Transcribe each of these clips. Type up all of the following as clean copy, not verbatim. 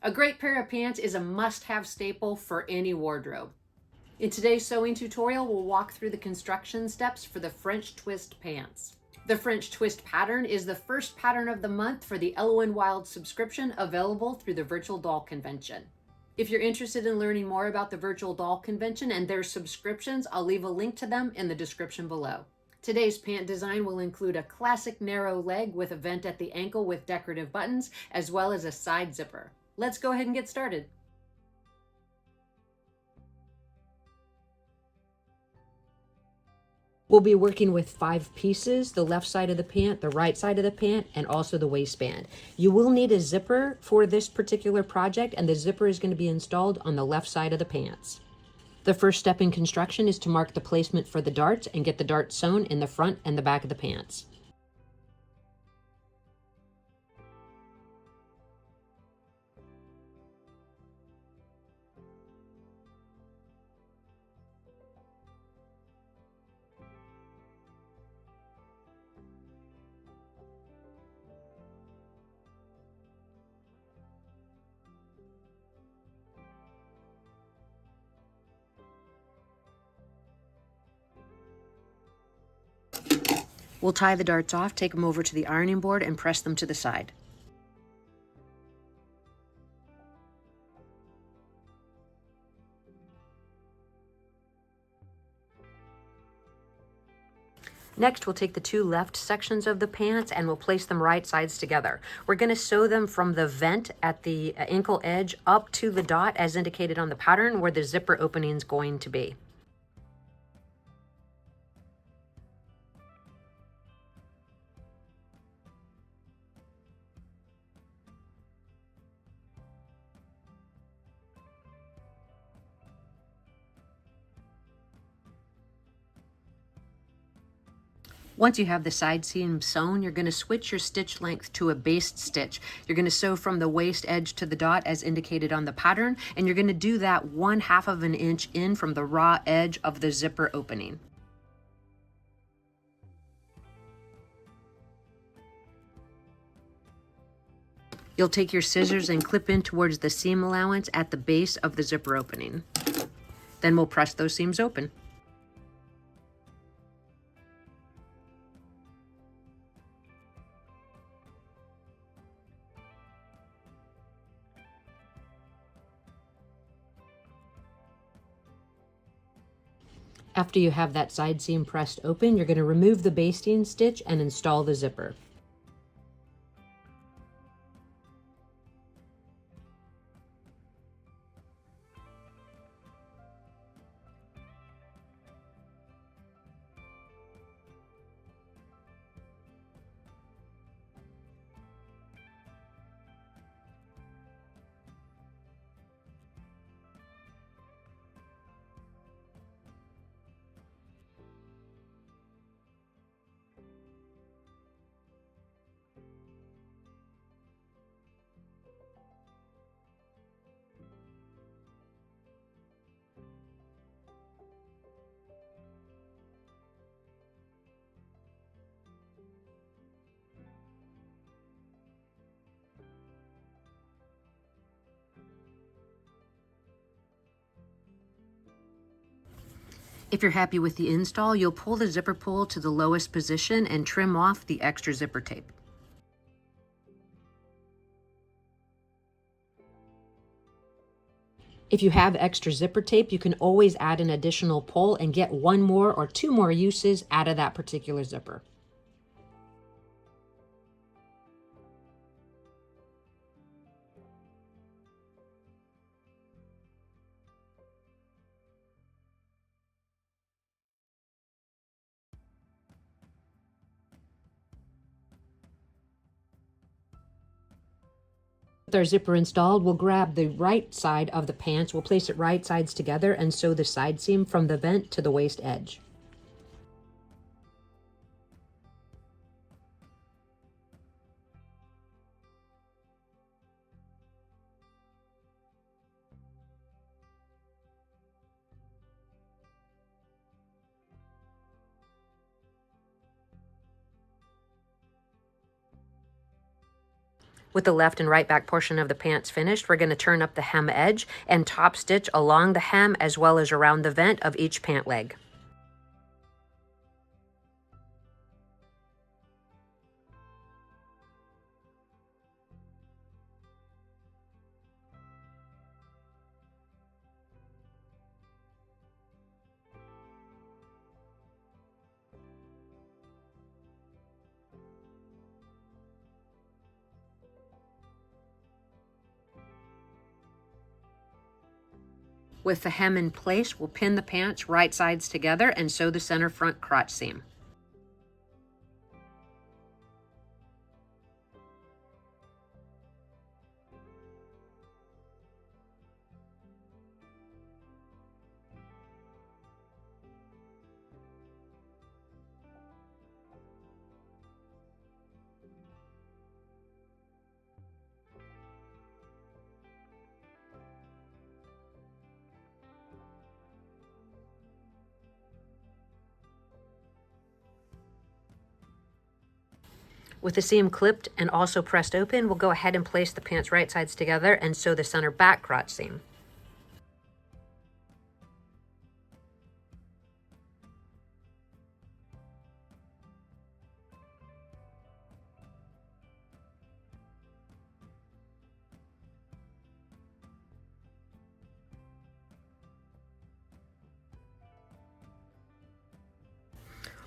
A great pair of pants is a must-have staple for any wardrobe. In today's sewing tutorial, we'll walk through the construction steps for the French twist pants. The French twist pattern is the first pattern of the month for the Ellowyne Wild subscription available through the Virtual Doll Convention. If you're interested in learning more about the Virtual Doll Convention and their subscriptions, I'll leave a link to them in the description below. Today's pant design will include a classic narrow leg with a vent at the ankle with decorative buttons, as well as a side zipper. Let's go ahead and get started. We'll be working with 5 pieces, the left side of the pant, the right side of the pant, and also the waistband. You will need a zipper for this particular project, and the zipper is going to be installed on the left side of the pants. The first step in construction is to mark the placement for the darts and get the darts sewn in the front and the back of the pants. We'll tie the darts off, take them over to the ironing board, and press them to the side. Next, we'll take the 2 left sections of the pants and we'll place them right sides together. We're going to sew them from the vent at the ankle edge up to the dot as indicated on the pattern where the zipper opening is going to be. Once you have the side seam sewn, you're going to switch your stitch length to a based stitch. You're going to sew from the waist edge to the dot as indicated on the pattern, and you're going to do that 1/2 of an inch in from the raw edge of the zipper opening. You'll take your scissors and clip in towards the seam allowance at the base of the zipper opening. Then we'll press those seams open. After you have that side seam pressed open, you're going to remove the basting stitch and install the zipper. If you're happy with the install, you'll pull the zipper pull to the lowest position and trim off the extra zipper tape. If you have extra zipper tape, you can always add an additional pull and get 1 more or 2 more uses out of that particular zipper. With our zipper installed, we'll grab the right side of the pants, we'll place it right sides together and sew the side seam from the vent to the waist edge. With the left and right back portion of the pants finished, we're going to turn up the hem edge and top stitch along the hem as well as around the vent of each pant leg. With the hem in place, we'll pin the pants right sides together and sew the center front crotch seam. With the seam clipped and also pressed open, we'll go ahead and place the pants right sides together and sew the center back crotch seam.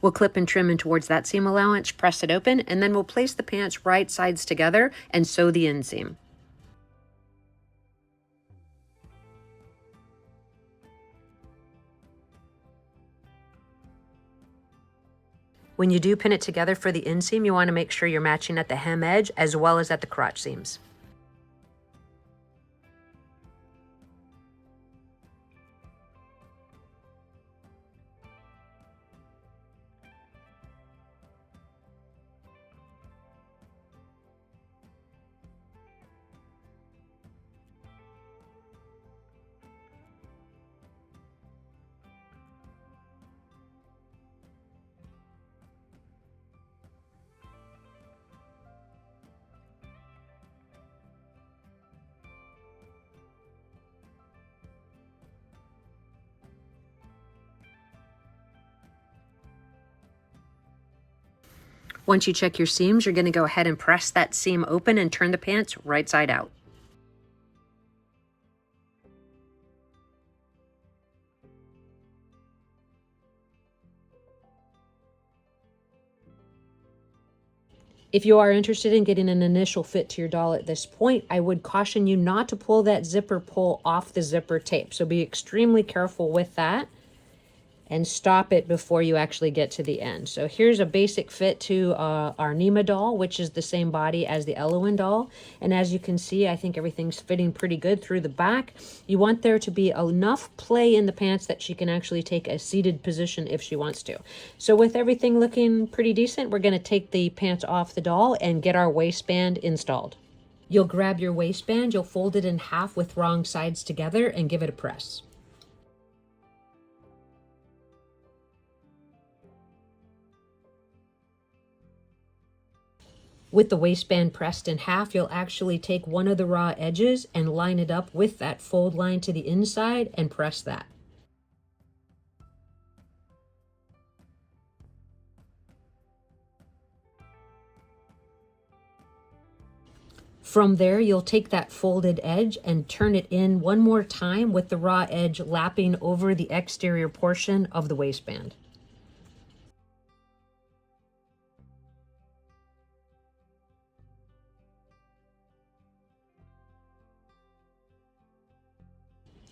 We'll clip and trim in towards that seam allowance, press it open, and then we'll place the pants right sides together and sew the inseam. When you do pin it together for the inseam, you want to make sure you're matching at the hem edge as well as at the crotch seams. Once you check your seams, you're going to go ahead and press that seam open and turn the pants right side out. If you are interested in getting an initial fit to your doll at this point, I would caution you not to pull that zipper pull off the zipper tape. So be extremely careful with that and stop it before you actually get to the end. So here's a basic fit to our Nema doll, which is the same body as the Ellowyne doll. And as you can see, I think everything's fitting pretty good through the back. You want there to be enough play in the pants that she can actually take a seated position if she wants to. So with everything looking pretty decent, we're gonna take the pants off the doll and get our waistband installed. You'll grab your waistband, you'll fold it in half with wrong sides together and give it a press. With the waistband pressed in half, you'll actually take one of the raw edges and line it up with that fold line to the inside and press that. From there, you'll take that folded edge and turn it in one more time with the raw edge lapping over the exterior portion of the waistband.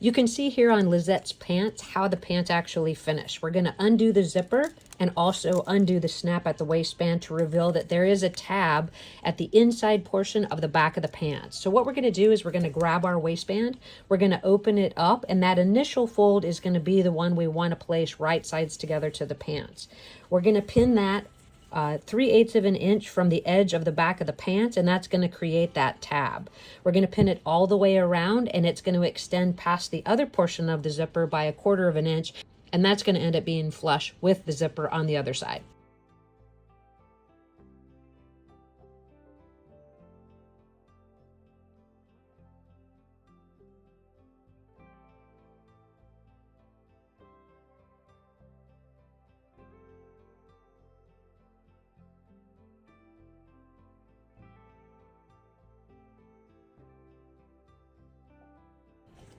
You can see here on Lizette's pants how the pants actually finish. We're going to undo the zipper and also undo the snap at the waistband to reveal that there is a tab at the inside portion of the back of the pants. So what we're going to do is we're going to grab our waistband, we're going to open it up, and that initial fold is going to be the one we want to place right sides together to the pants. We're going to pin that 3/8 of an inch from the edge of the back of the pants, and that's going to create that tab. We're going to pin it all the way around, and it's going to extend past the other portion of the zipper by 1/4 of an inch, and that's going to end up being flush with the zipper on the other side.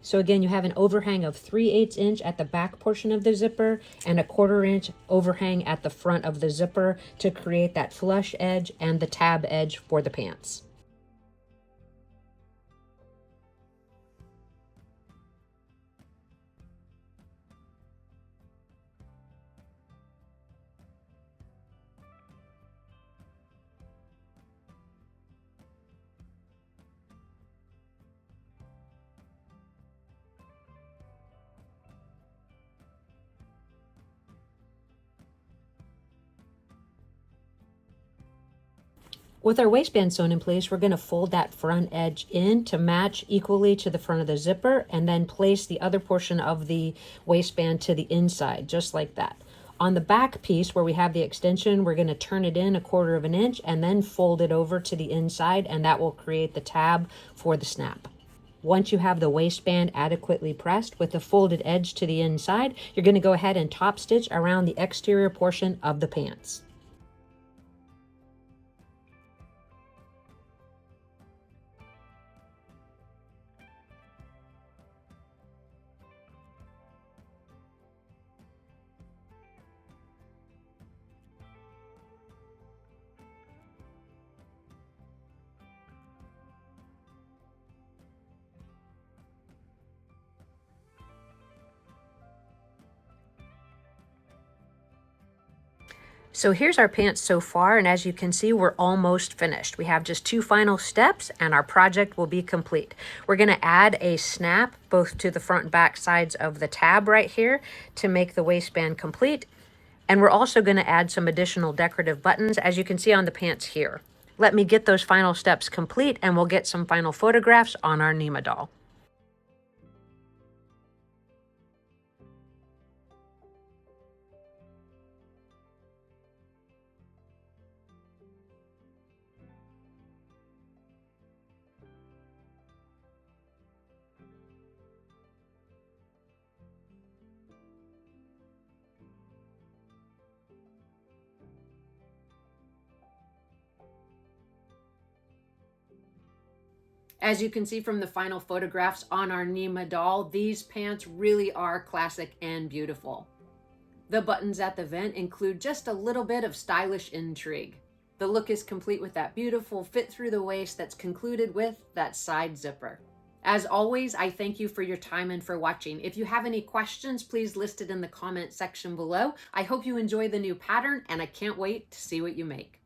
So again, you have an overhang of 3/8 inch at the back portion of the zipper and a 1/4 inch overhang at the front of the zipper to create that flush edge and the tab edge for the pants. With our waistband sewn in place, we're going to fold that front edge in to match equally to the front of the zipper and then place the other portion of the waistband to the inside, just like that. On the back piece where we have the extension, we're going to turn it in 1/4 inch and then fold it over to the inside, and that will create the tab for the snap. Once you have the waistband adequately pressed with the folded edge to the inside, you're going to go ahead and top stitch around the exterior portion of the pants. So here's our pants so far, and as you can see, we're almost finished. We have just 2 final steps and our project will be complete. We're going to add a snap both to the front and back sides of the tab right here to make the waistband complete. And we're also going to add some additional decorative buttons, as you can see on the pants here. Let me get those final steps complete and we'll get some final photographs on our Nema doll. As you can see from the final photographs on our Nema doll, these pants really are classic and beautiful. The buttons at the vent include just a little bit of stylish intrigue. The look is complete with that beautiful fit through the waist that's concluded with that side zipper. As always, I thank you for your time and for watching. If you have any questions, please list it in the comment section below. I hope you enjoy the new pattern and I can't wait to see what you make.